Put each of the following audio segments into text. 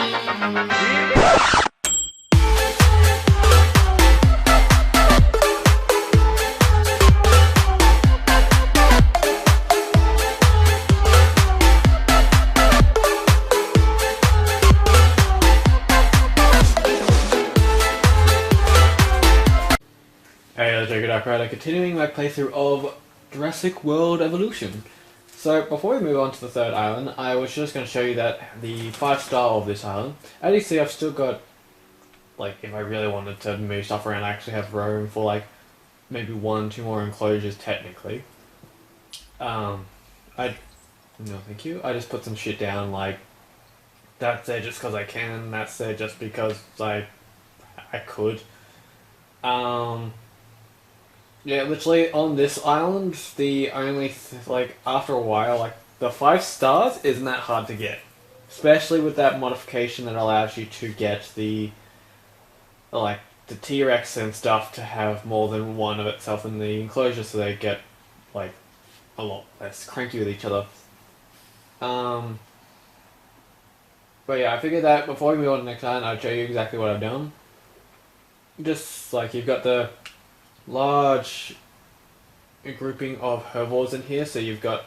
Hey, Draco, continuing my playthrough of Jurassic World Evolution. So, before we move on to the third island, I was just going to show you that the 5-star of this island. As you see, I've still got, like, if I really wanted to move stuff around, I actually have room for, like, maybe 1-2 more enclosures, technically. No, thank you. I just put some shit down, like, that's there just because I can, that's there just because I could. Yeah, literally on this island, the only like after a while, like the 5 stars isn't that hard to get, especially with that modification that allows you to get the like the T-Rex and stuff to have more than one of itself in the enclosure, so they get like a lot less cranky with each other. But yeah, I figured that before we move on to the next island, I'd show you exactly what I've done. Just like you've got the large grouping of herbivores in here, so you've got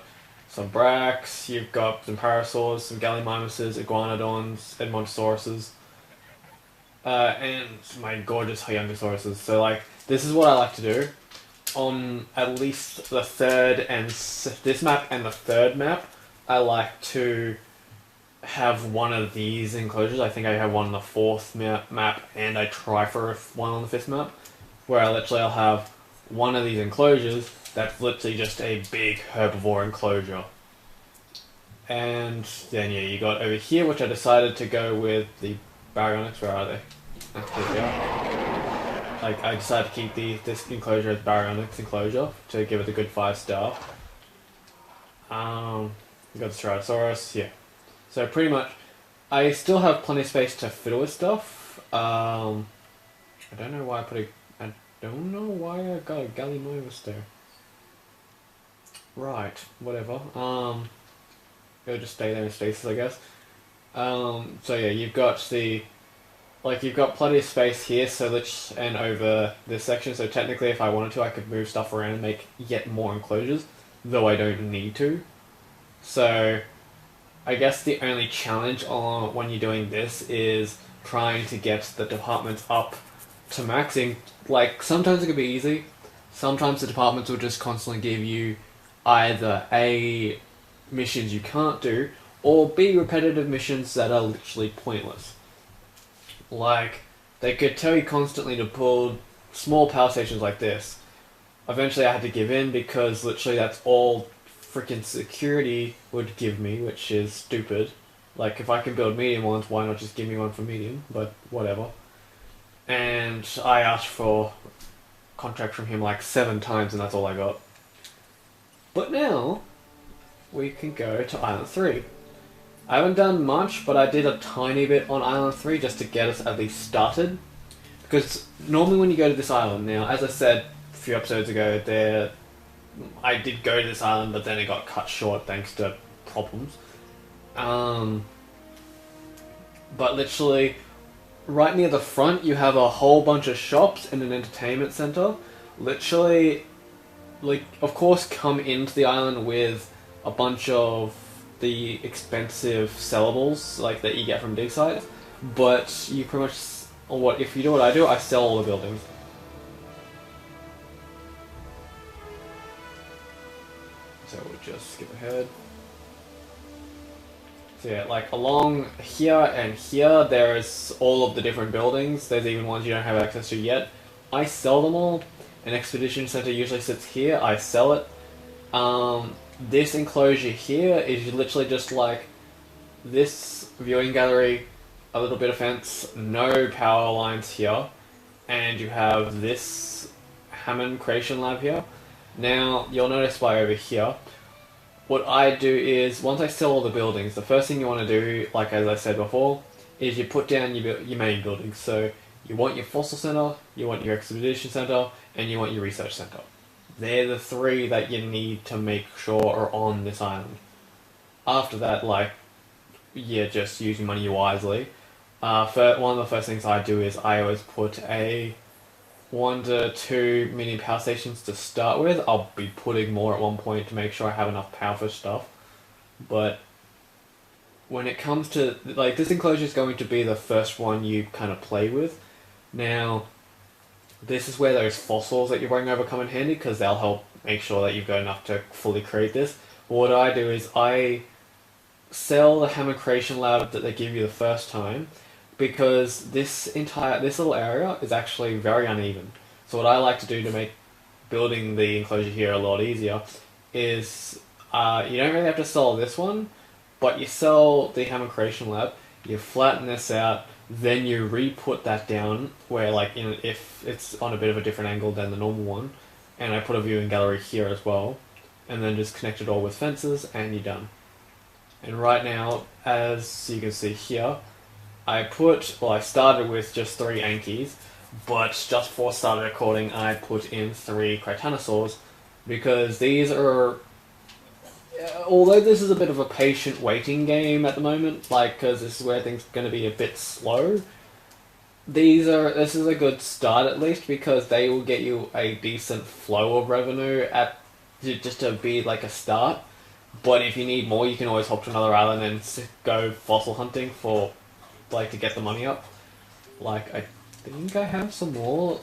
some Brax, you've got some Parasaurs, some Gallimimuses, Iguanodons, Edmontosauruses, and my gorgeous Hyungosauruses. So like, this is what I like to do on at least the third and this map and the third map. I like to have one of these enclosures. I think I have one on the 4th map, and I try for one on the 5th map, where I'll have one of these enclosures that's literally just a big herbivore enclosure. And then yeah, you got over here, which I decided to go with the Baryonyx. Where are they? There they are. Like, I decided to keep this enclosure as Baryonyx enclosure to give it a good 5-star. You got the Tyrannosaurus, yeah. So pretty much, I still have plenty of space to fiddle with stuff. I don't know why I don't know why I got a Gallimimus there. Right, whatever. It'll just stay there in stasis, I guess. So yeah, you've got you've got plenty of space here, and over this section, so technically if I wanted to, I could move stuff around and make yet more enclosures, though I don't need to. So, I guess the only challenge when you're doing this is trying to get the departments up to maxing. Like, sometimes it can be easy, sometimes the departments will just constantly give you either A, missions you can't do, or B, repetitive missions that are literally pointless. Like, they could tell you constantly to build small power stations like this. Eventually I had to give in because literally that's all freaking security would give me, which is stupid. Like, if I can build medium ones, why not just give me one for medium? But whatever. And I asked for a contract from him like 7 times, and that's all I got. But now, we can go to Island 3. I haven't done much, but I did a tiny bit on Island 3 just to get us at least started. Because normally when you go to this island, now, as I said a few episodes ago, I did go to this island, but then it got cut short thanks to problems. But literally, right near the front, you have a whole bunch of shops and an entertainment center. Literally, like, of course, come into the island with a bunch of the expensive sellables, like, that you get from dig sites. But you pretty much, if you do what I do, I sell all the buildings. So we'll just skip ahead. So yeah, like along here and here, there's all of the different buildings. There's even ones you don't have access to yet. I sell them all. An expedition center usually sits here. I sell it. This enclosure here is literally just like this viewing gallery, a little bit of fence, no power lines here, and you have this Hammond Creation Lab here. Now, you'll notice by over here, what I do is, once I sell all the buildings, the first thing you want to do, like as I said before, is you put down your main buildings. So, you want your fossil center, you want your expedition center, and you want your research center. They're the 3 that you need to make sure are on this island. After that, like, yeah, just use your money wisely. one of the first things I do is I always put a 1 to 2 mini power stations to start with. I'll be putting more at one point to make sure I have enough power for stuff. But when it comes to, like, this enclosure is going to be the first one you kind of play with. Now, this is where those fossils that you bring over come in handy, because they'll help make sure that you've got enough to fully create this. But what I do is I sell the hammer creation lab that they give you the first time, because this little area is actually very uneven. So what I like to do to make building the enclosure here a lot easier is you don't really have to sell this one, but you sell the hammer creation lab, you flatten this out, then you re-put that down where, like, if it's on a bit of a different angle than the normal one, and I put a viewing gallery here as well, and then just connect it all with fences, and you're done. And right now, as you can see here, I started with just 3 Ankies, but just before I started recording, I put in 3 Tyrannosaurs, because these are, although this is a bit of a patient waiting game at the moment, like, because this is where things are going to be a bit slow, this is a good start at least, because they will get you a decent flow of revenue just to be like a start. But if you need more, you can always hop to another island and go fossil hunting for, like, to get the money up. Like, I think I have some more.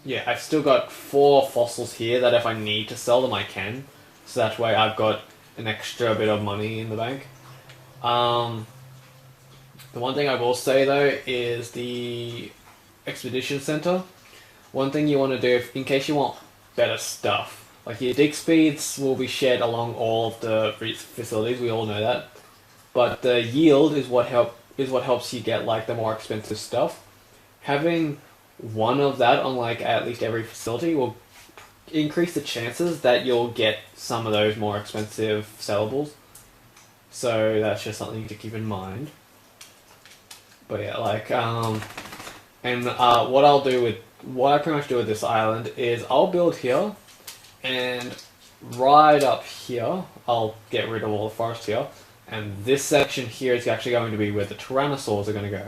Yeah, I've still got 4 fossils here that if I need to sell them, I can. So that way I've got an extra bit of money in the bank. The one thing I will say though is the expedition center. One thing you want to do, in case you want better stuff, like, your dig speeds will be shared along all of the facilities, we all know that. But the yield is what helps you get, like, the more expensive stuff. Having one of that on, like, at least every facility will increase the chances that you'll get some of those more expensive sellables. So that's just something to keep in mind. But yeah, like, what I pretty much do with this island is I'll build here, and right up here, I'll get rid of all the forest here, and this section here is actually going to be where the Tyrannosaurs are going to go.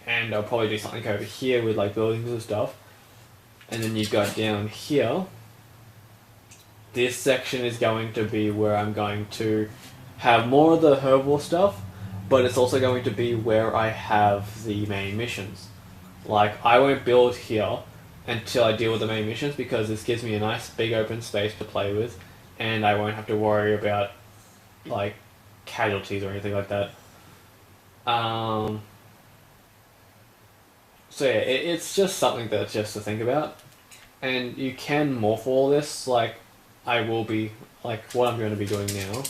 And I'll probably do something over here with, like, buildings and stuff. And then you go down here. This section is going to be where I'm going to have more of the herbal stuff, but it's also going to be where I have the main missions. Like, I won't build here until I deal with the main missions, because this gives me a nice big open space to play with, and I won't have to worry about, like, casualties or anything like that. So yeah, it's just something that's just to think about. And you can morph all this, like I will be, like what I'm going to be doing now.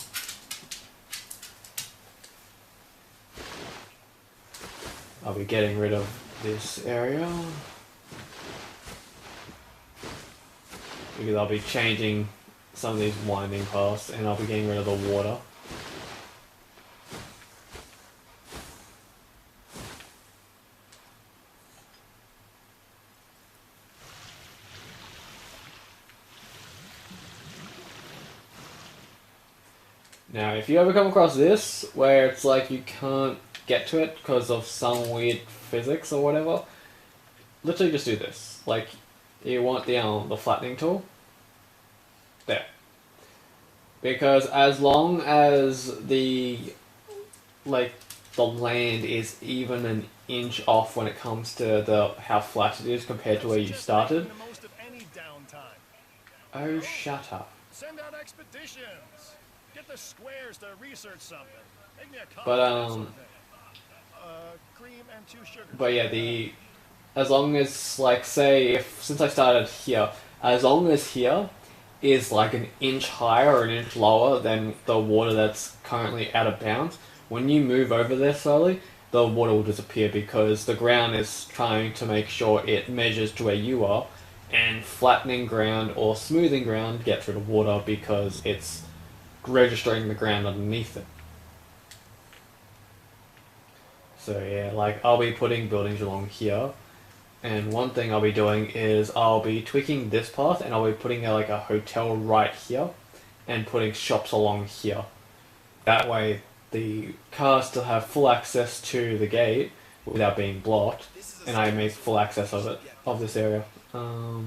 I'll be getting rid of this area, because I'll be changing some of these winding paths, and I'll be getting rid of the water. Now, if you ever come across this, where it's like you can't get to it because of some weird physics or whatever, literally just do this. Like, you want the flattening tool. There. Because as long as the land is even an inch off when it comes to how flat it is compared to where you started. Oh, shut up. Send out expeditions. Get the squares to research something. Make me a cream and 2 sugar. But yeah, as long as, like, say, since I started here, as long as here is like an inch higher or an inch lower than the water that's currently out of bounds, when you move over there slowly, the water will disappear, because the ground is trying to make sure it measures to where you are, and flattening ground or smoothing ground gets rid of water because it's registering the ground underneath it. So yeah, like, I'll be putting buildings along here, and one thing I'll be doing is I'll be tweaking this path, and I'll be putting like a hotel right here and putting shops along here. That way the cars still have full access to the gate without being blocked, and I make full access of it, of this area. No,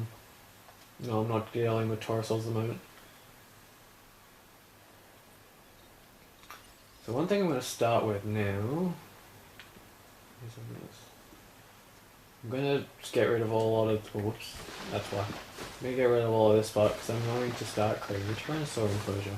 I'm not dealing with Taurosaurs at the moment. So one thing I'm going to start with now is I'm going to just get rid of a lot of... Whoops, that's why. I'm going to get rid of all of this part because I'm going to start creating a Tyrannosaur enclosure.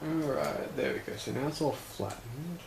Alright, there we go. So now it's all flattened.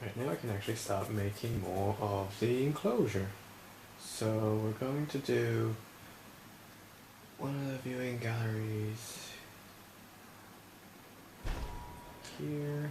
Right, now I can actually start making more of the enclosure. So we're going to do one of the viewing galleries here.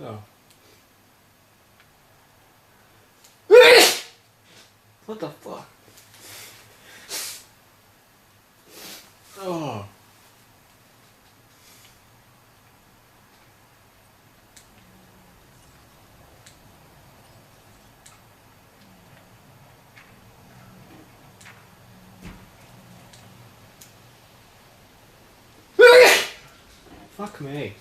Oh. What the fuck? Oh. Fuck me.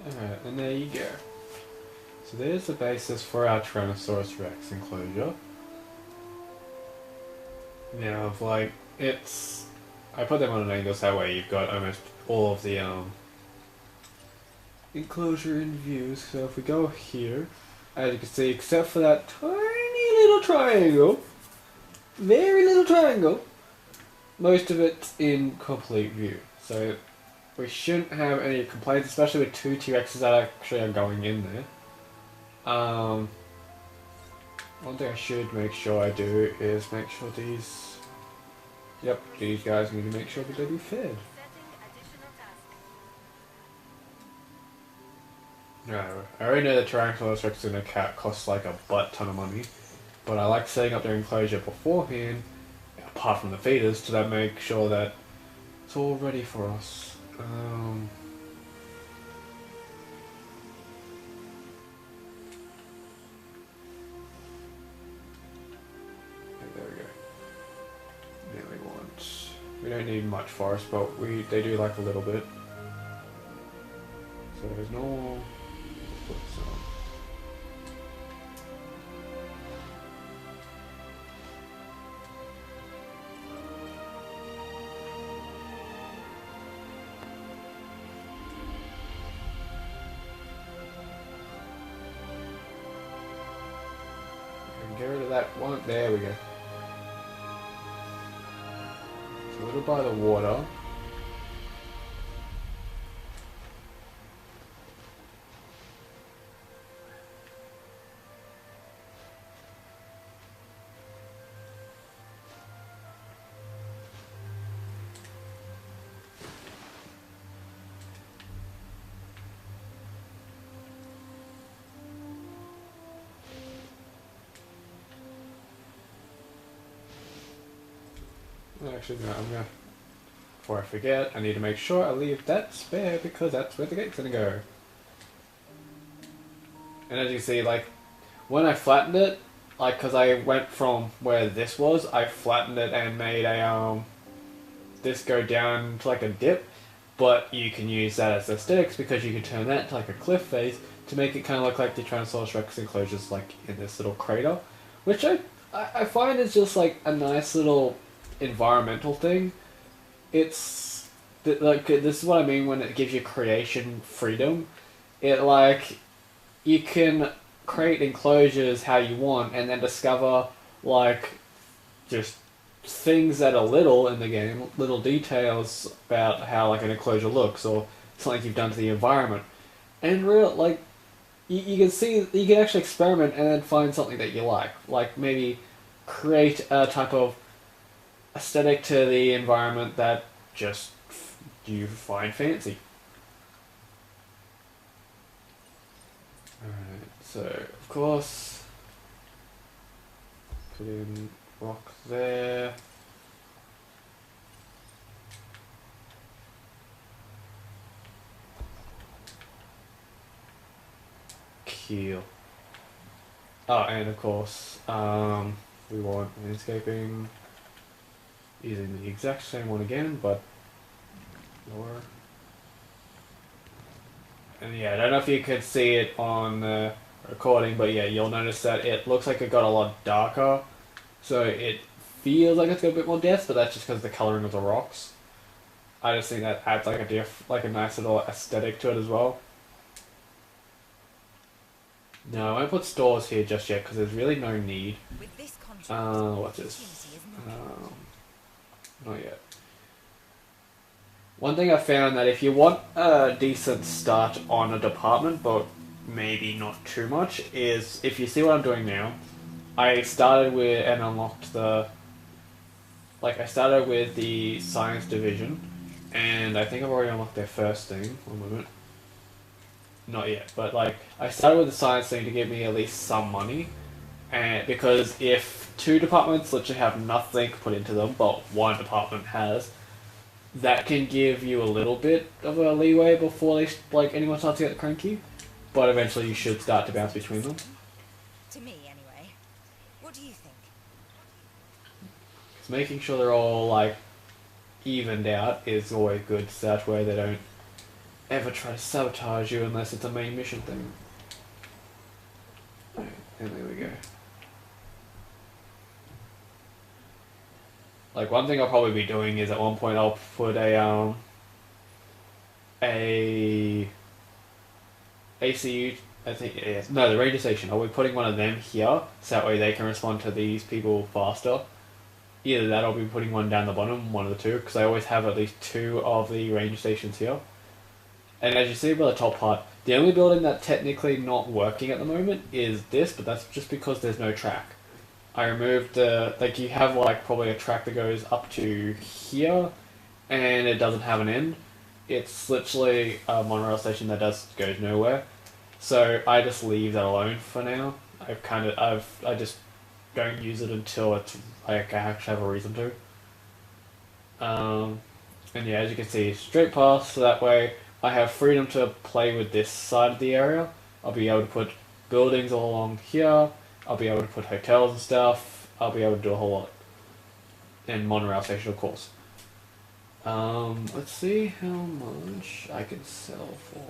Alright, and there you go. So there's the basis for our Tyrannosaurus Rex enclosure. Now, like, it's... I put them on an angle so that way you've got almost all of the enclosure in view. So if we go here, as you can see, except for that tiny little triangle, very little triangle, most of it's in complete view. So we shouldn't have any complaints, especially with two T-Rexes that actually are going in there. One thing I should make sure I do is make sure these... Yep, these guys need to make sure that they be fed. No, I already know the Tyrannosaurus Rex and a cat costs like a butt ton of money, but I like setting up their enclosure beforehand, apart from the feeders, to then make sure that it's all ready for us. There we go. Now we don't need much forest, but they do like a little bit. So there's no... Put some. Get rid of that one. There we go. It's a little by the water. Actually, no, I'm gonna... Before I forget, I need to make sure I leave that spare because that's where the gate's gonna go. And as you can see, like, when I flattened it, like, because I went from where this was, I flattened it and made a, this go down to like a dip, but you can use that as aesthetics because you can turn that to like a cliff face to make it kind of look like the Tyrannosaurus Rex enclosures like in this little crater, which I find is just like a nice little environmental thing. It's like, this is what I mean when it gives you creation freedom. It like, you can create enclosures how you want and then discover like just things that are little in the game, little details about how like an enclosure looks, or something you've done to the environment. And real like you can see you can actually experiment and then find something that you like maybe create a type of aesthetic to the environment that just you find fancy. Alright, so of course put in rock there. Keel. Oh, and of course, we want landscaping using the exact same one again, but lower. And yeah, I don't know if you could see it on the recording, but yeah, you'll notice that it looks like it got a lot darker. So it feels like it's got a bit more depth, but that's just because of the colouring of the rocks. I just think that adds like a nice little aesthetic to it as well. No, I won't put stores here just yet because there's really no need. What's this? Not yet. One thing I found that if you want a decent start on a department, but maybe not too much, is if you see what I'm doing now, I started with and unlocked the. I started with the science division, and I think I've already unlocked their first thing. One moment. Not yet, but I started with the science thing to give me at least some money, and because if two departments literally have nothing put into them, but one department has, that can give you a little bit of a leeway before anyone starts to get cranky, but eventually you should start to bounce between them. To me, anyway. What do you think? Because making sure they're all evened out is always good, so that way they don't ever try to sabotage you unless it's a main mission thing. Right, and there we go. One thing I'll probably be doing is at one point I'll put a ACU, I think it is. No, the ranger station. I'll be putting one of them here, so that way they can respond to these people faster. Either that or I'll be putting one down the bottom, one of the two, because I always have at least two of the ranger stations here. And as you see by the top part, the only building that's technically not working at the moment is this, but that's just because there's no track. I removed the, you have probably a track that goes up to here, and it doesn't have an end. It's literally a monorail station that goes nowhere. So I just leave that alone for now. I just don't use it until it's, I actually have a reason to. And yeah, as you can see, straight past, so that way I have freedom to play with this side of the area. I'll be able to put buildings all along here. I'll be able to put hotels and stuff. I'll be able to do a whole lot. And monorail station, of course. Let's see how much I can sell for.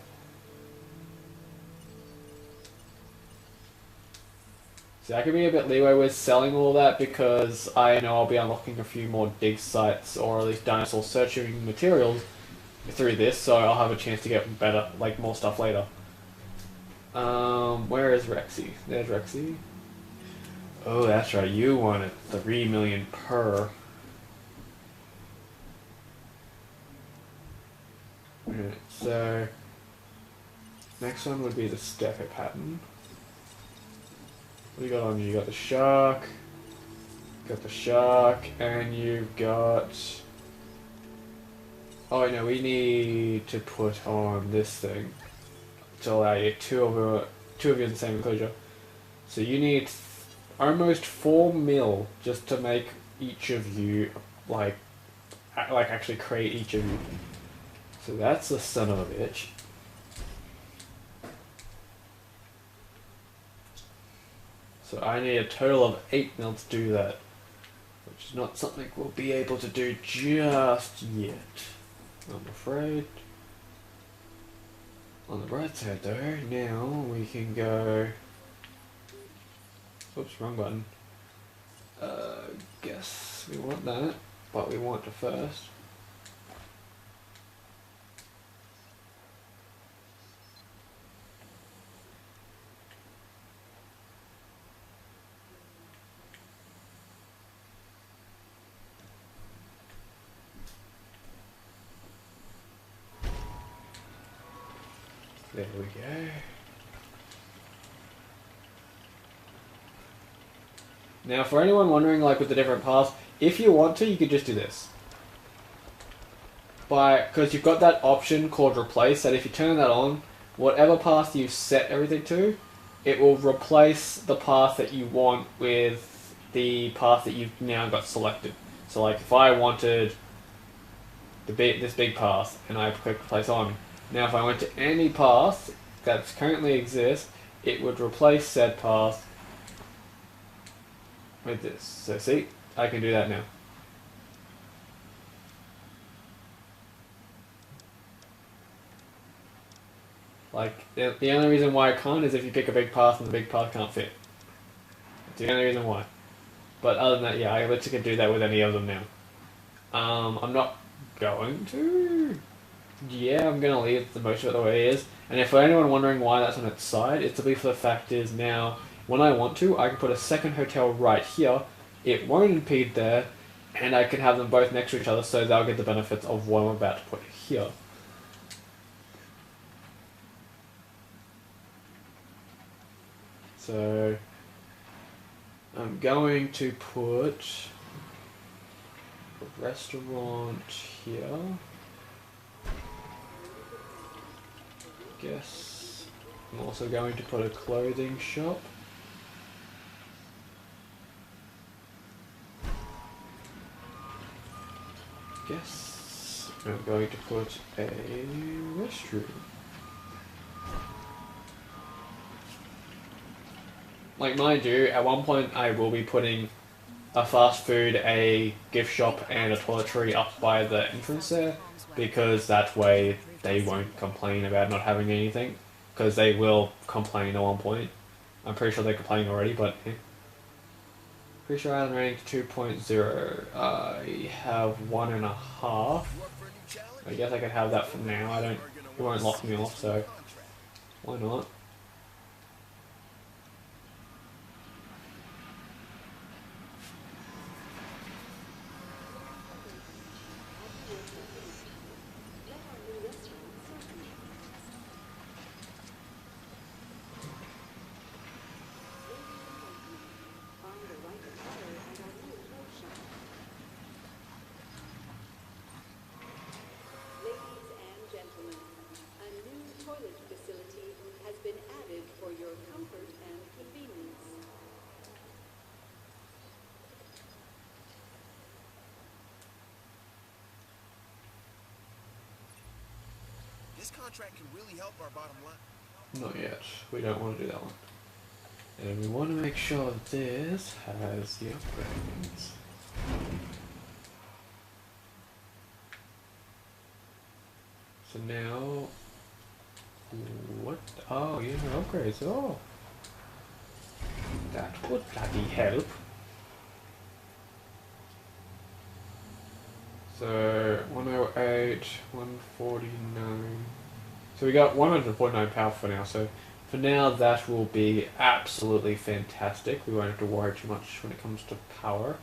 See, I can be a bit leeway with selling all that because I know I'll be unlocking a few more dig sites or at least dinosaur searching materials through this, so I'll have a chance to get better, more stuff later. Where is Rexy? There's Rexy. Oh, that's right, you wanted 3 million per. Alright, so next one would be the stepper pattern. What do you got on you? You got the shark, and you've got. Oh no, we need to put on this thing to allow you two of you in the same enclosure. So you need almost 4 mil just to make each of you actually create each of you. So that's the son of a bitch. So I need a total of 8 mil to do that, which is not something we'll be able to do just yet, I'm afraid. On the right side though, now we can go. Oops, wrong button. Guess we want that, but we want to first. There we go. Now, for anyone wondering, like with the different paths, if you want to, you could just do this. Because you've got that option called replace, that if you turn that on, whatever path you set everything to, it will replace the path that you want with the path that you've now got selected. So like if I wanted this big path and I click replace on, now if I went to any path that currently exists, it would replace said path with this. So see, I can do that now. Like, the only reason why I can't is if you pick a big path and the big path can't fit. That's the only reason why. But other than that, yeah, I literally can do that with any of them now. I'm not going to. Yeah, I'm going to leave the most of it the way it is. And if for anyone wondering why that's on its side, it's simply for the fact is now, when I want to, I can put a second hotel right here. It won't impede there, and I can have them both next to each other, so they'll get the benefits of what I'm about to put here. So I'm going to put a restaurant here. Guess I'm also going to put a clothing shop. Guess I'm going to put a restroom. Like, mind you, at one point I will be putting a fast food, a gift shop, and a toiletry up by the entrance there, because that way they won't complain about not having anything, because they will complain at one point. I'm pretty sure they're complaining already, but pretty sure I'm ranked 2.0. I have 1.5. I guess I could have that for now. It won't lock me off, so why not? This contract can really help our bottom line. Not yet. We don't want to do that one. And we want to make sure that this has the upgrades. So now, what? Oh, yeah, upgrades. Oh, that would bloody help. So 108, 149. So we got 149 power for now. So for now, that will be absolutely fantastic. We won't have to worry too much when it comes to power.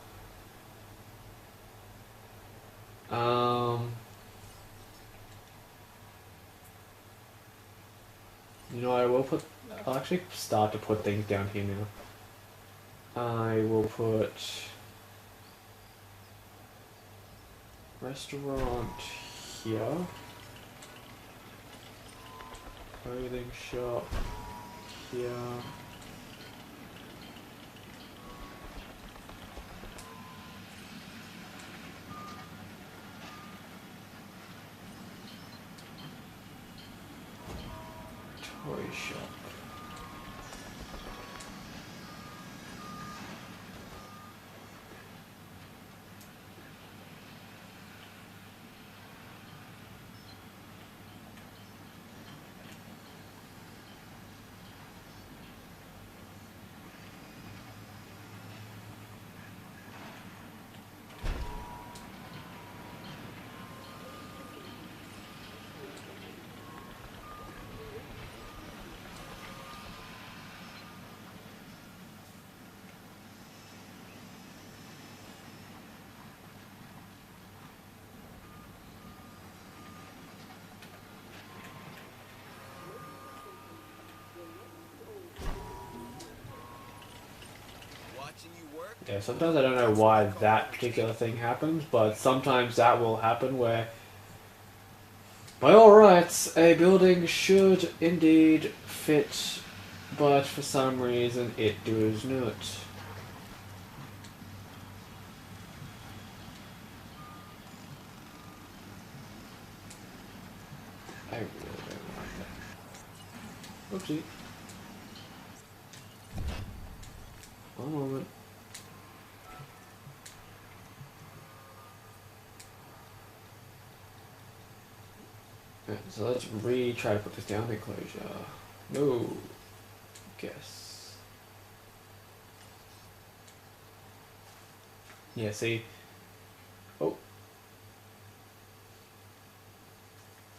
You know, I'll actually start to put things down here now. I will put restaurant here, clothing shop here, toy shop. watching you work. Yeah, sometimes I don't know why that particular thing happens, but sometimes that will happen where, by all rights, a building should indeed fit, but for some reason it does not. I really don't like that. Oopsie. One moment. Alright, so let's try to put this down enclosure. No. Guess. Yeah, see? Oh.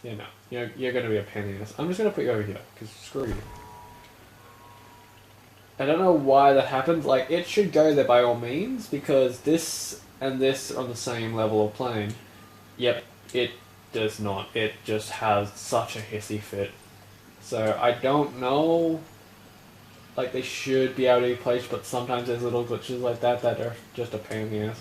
Yeah, no. You're gonna be a pain in this. I'm just gonna put you over here, because screw you. I don't know why that happened. Like, it should go there by all means, because this and this are on the same level of plane. Yep, it does not. It just has such a hissy fit. So, I don't know. Like, they should be able to be placed, but sometimes there's little glitches like that that are just a pain in the ass.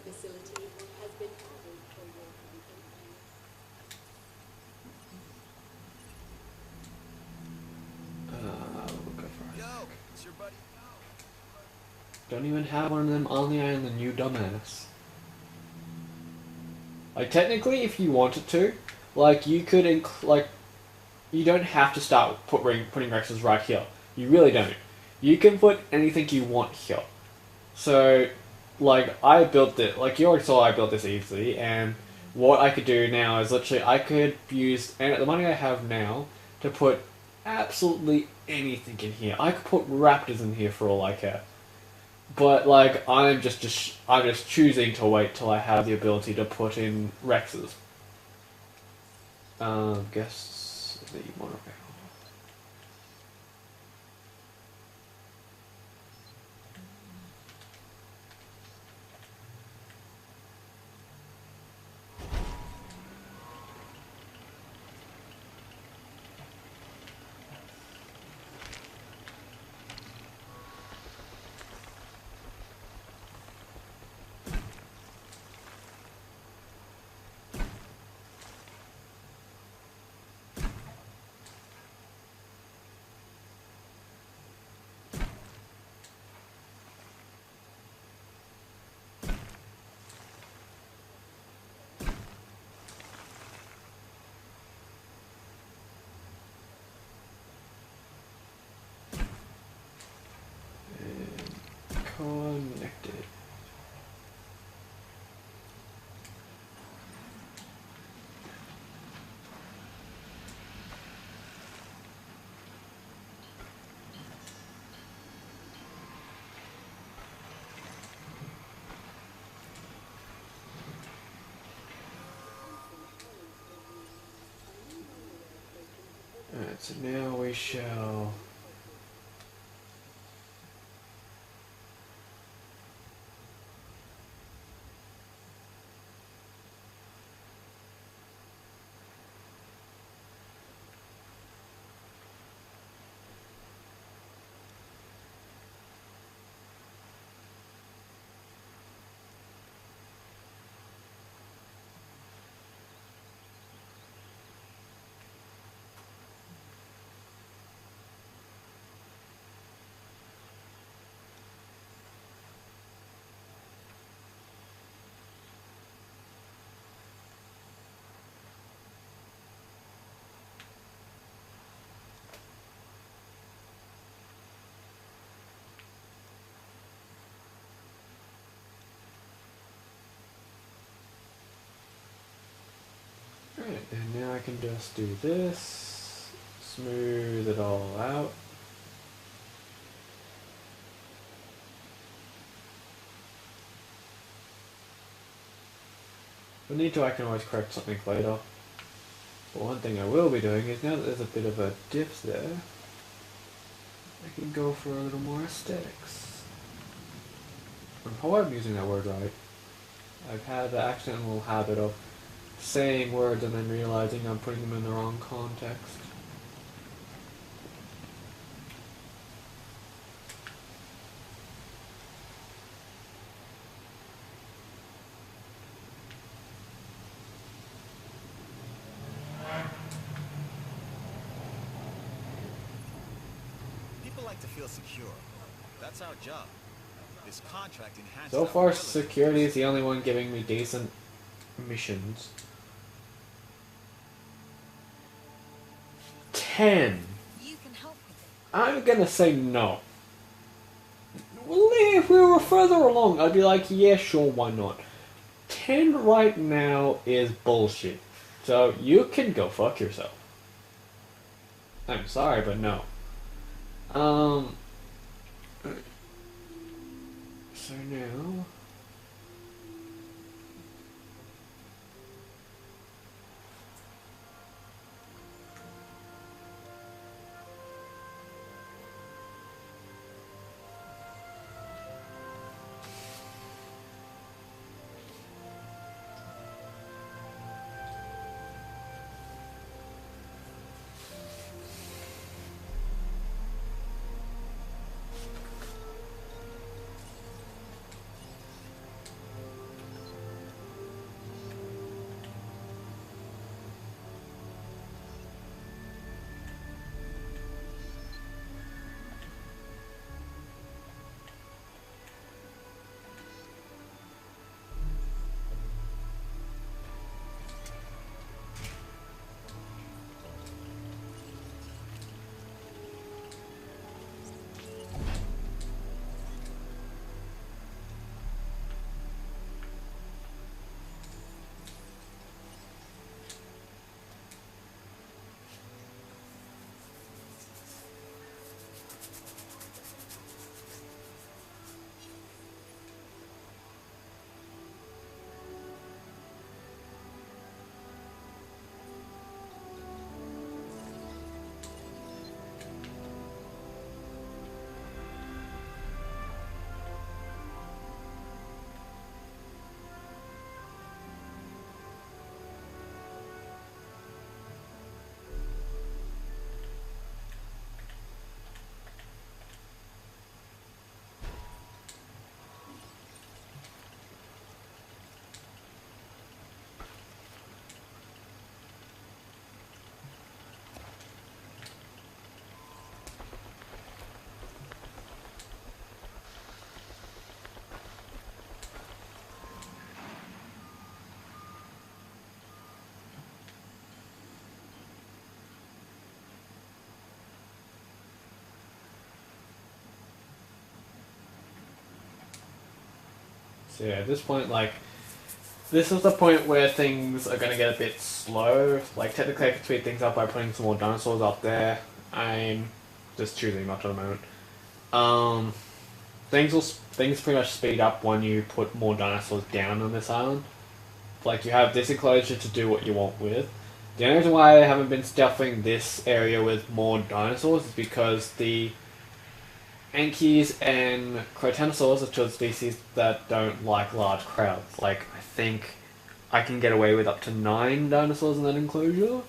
Facility has been added for your convenience. We'll go for it. Yo, it's your buddy. Don't even have one of them on the island, you dumbass. Like, technically, if you wanted to, like, you could, you don't have to start putting Rexes right here. You really don't. You can put anything you want here. So, like, I built it, like, you already saw I built this easily, and what I could do now is literally, I could use the money I have now to put absolutely anything in here. I could put raptors in here for all I care. But, like, I'm just choosing to wait till I have the ability to put in Rexes. Guess the monorail. Connected. Alright, so now we shall... Alright, and now I can just do this, smooth it all out. If I need to, I can always correct something later. But one thing I will be doing is, now that there's a bit of a diff there, I can go for a little more aesthetics. I hope I'm using that word right. I've had the accidental habit of saying words and then realizing I'm putting them in the wrong context. People like to feel secure. That's our job. This contract enhances So our far, ability. security is the only one giving me decent missions. 10. You can help with it. I'm gonna say no. Well, if we were further along, I'd be like, yeah, sure, why not? 10 right now is bullshit. So you can go fuck yourself. I'm sorry, but no. So now... So yeah, at this point, like, this is the point where things are gonna get a bit slow. Like, technically I could speed things up by putting some more dinosaurs up there. I'm just choosing not to at the moment. Things pretty much speed up when you put more dinosaurs down on this island. Like, you have this enclosure to do what you want with. The only reason why I haven't been stuffing this area with more dinosaurs is because the Ankies and Crotanosaurs are two of the species that don't like large crowds. Like, I think I can get away with up to 9 dinosaurs in that enclosure.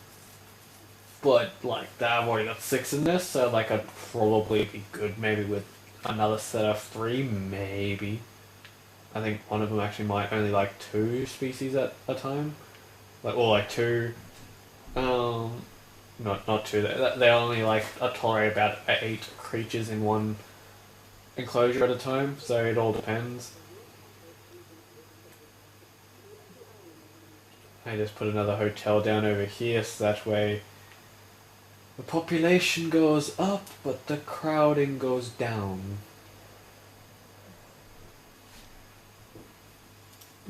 But, like, I've already got 6 in this, so, like, I'd probably be good maybe with another set of 3, maybe. I think one of them actually might only like 2 species at a time. Like, or like 2, not 2, they only like tolerate about 8 creatures in one enclosure at a time, so it all depends. I just put another hotel down over here so that way the population goes up but the crowding goes down.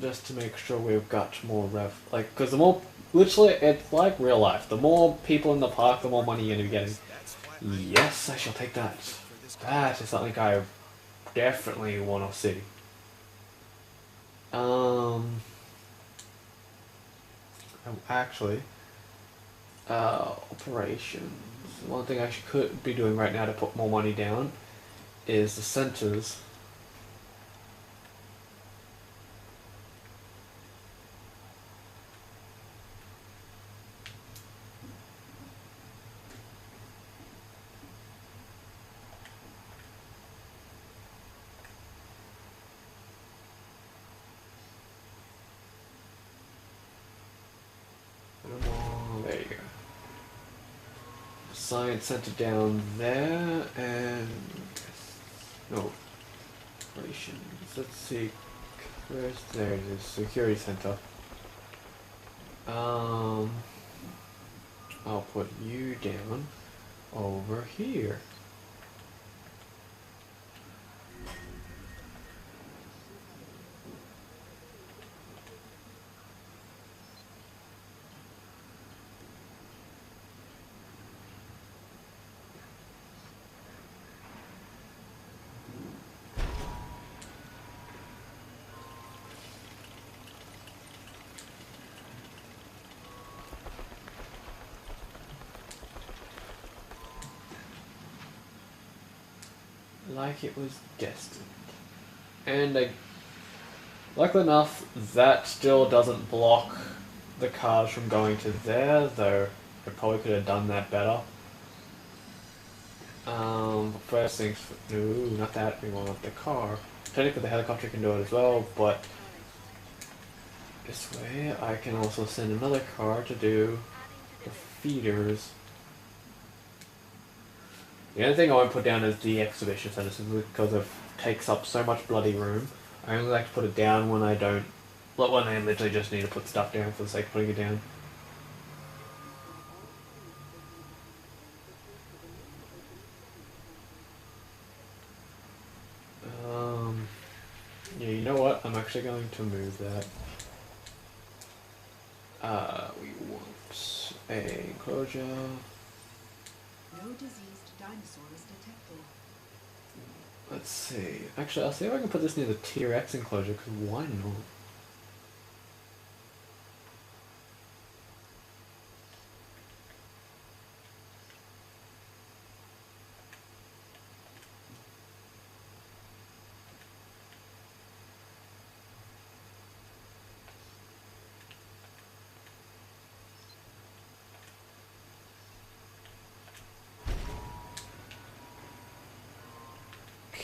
Just to make sure we've got more like, because the more, literally, it's like real life. The more people in the park, the more money you're going to be getting. Yes, I shall take that. That is something I definitely want to see. Oh, actually, operations. One thing I could be doing right now to put more money down is the centers. There you go. Science center down there, and no operations. Let's see, where's there? It is security center. I'll put you down over here. Like it was destined. And luckily enough, that still doesn't block the cars from going to there, though I probably could have done that better. First things, no, not that, we want the car. Technically the helicopter can do it as well, but this way I can also send another car to do the feeders. The only thing I won't put down is the exhibition center simply because it takes up so much bloody room. I only like to put it down when I don't, like when I literally just need to put stuff down for the sake of putting it down. Yeah, you know what? I'm actually going to move that. We want a enclosure. No diseased dinosaurs detected. Let's see. Actually, I'll see if I can put this near the T-Rex enclosure, because why not?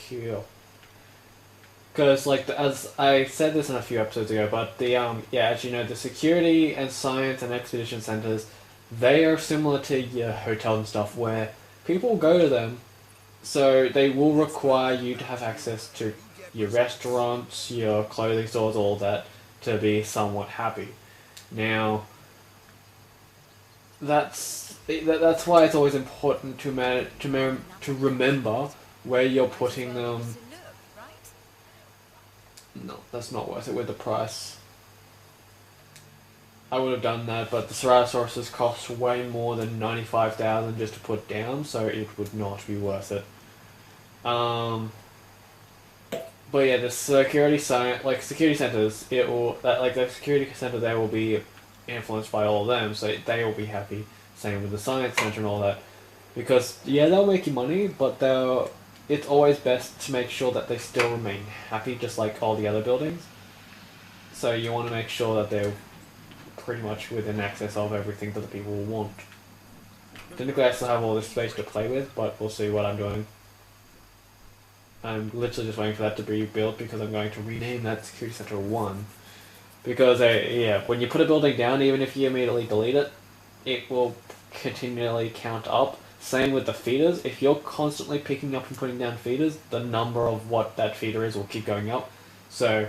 Cool. Because, like, as I said this in a few episodes ago, but the, yeah, as you know, the security and science and expedition centers, they are similar to your hotel and stuff, where people go to them, so they will require you to have access to your restaurants, your clothing stores, all that, to be somewhat happy. Now, that's why it's always important to remember where you're putting them. No, that's not worth it with the price. I would have done that, but the Tyrannosaurus cost way more than 95,000 just to put down, so it would not be worth it. But yeah, the security centers, the security center there will be influenced by all of them, so they will be happy. Same with the science center and all that, because yeah, they'll make you money, but it's always best to make sure that they still remain happy, just like all the other buildings. So you want to make sure that they're pretty much within access of everything that the people want. Technically I still have all this space to play with, but we'll see what I'm doing. I'm literally just waiting for that to be built because I'm going to rename that Security Center 1. Because, yeah, when you put a building down, even if you immediately delete it, it will continually count up. Same with the feeders. If you're constantly picking up and putting down feeders, the number of what that feeder is will keep going up. So,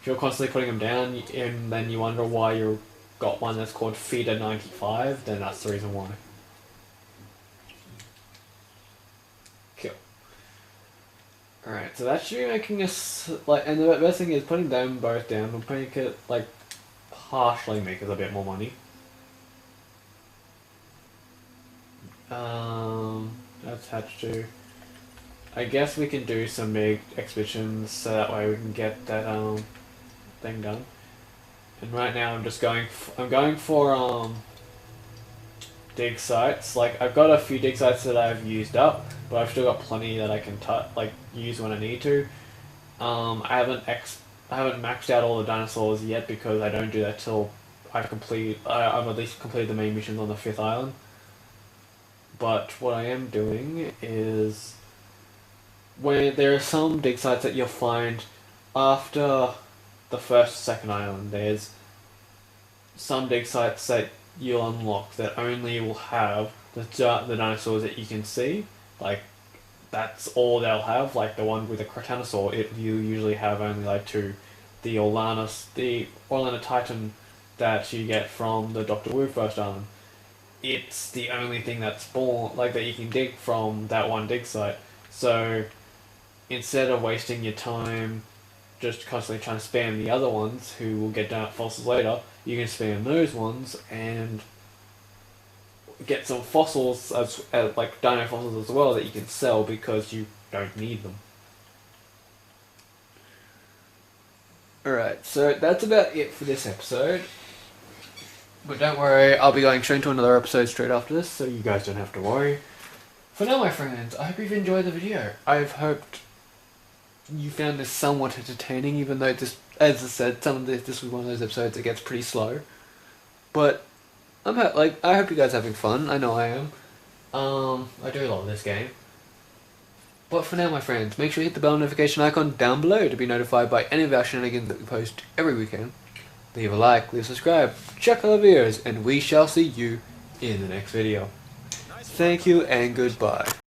if you're constantly putting them down, and then you wonder why you've got one that's called Feeder 95, then that's the reason why. Cool. Alright, so that should be making us, like, and the best thing is putting them both down will make it, like, partially make us a bit more money. Attached to, I guess we can do some big expeditions so that way we can get that, thing done. and right now I'm just going. I'm going for dig sites. Like I've got a few dig sites that I've used up, but I've still got plenty that I can use when I need to. I haven't maxed out all the dinosaurs yet because I don't do that till I've at least completed the main missions on the 5th island. But what I am doing is, when there are some dig sites that you'll find after the 1st, 2nd island, there's some dig sites that you'll unlock that only will have the dinosaurs that you can see. Like, that's all they'll have. Like the one with the Tyrannosaur, you usually have only like 2. The Orlana Titan that you get from the Doctor Wu 1st island. It's the only thing that's spawned, like that you can dig from that one dig site. So instead of wasting your time just constantly trying to spam the other ones who will get down fossils later, you can spam those ones and get some fossils like dino fossils as well that you can sell because you don't need them. Alright, so that's about it for this episode. But don't worry, I'll be going straight into another episode straight after this, so you guys don't have to worry. For now, my friends, I hope you've enjoyed the video. I've hoped you found this somewhat entertaining, even though this, as I said, this was one of those episodes that gets pretty slow. But I hope you guys are having fun. I know I am. I do love this game. But for now, my friends, make sure you hit the bell notification icon down below to be notified by any of our shenanigans that we post every weekend. Leave a like, leave a subscribe, check other videos, and we shall see you in the next video. Thank you and goodbye.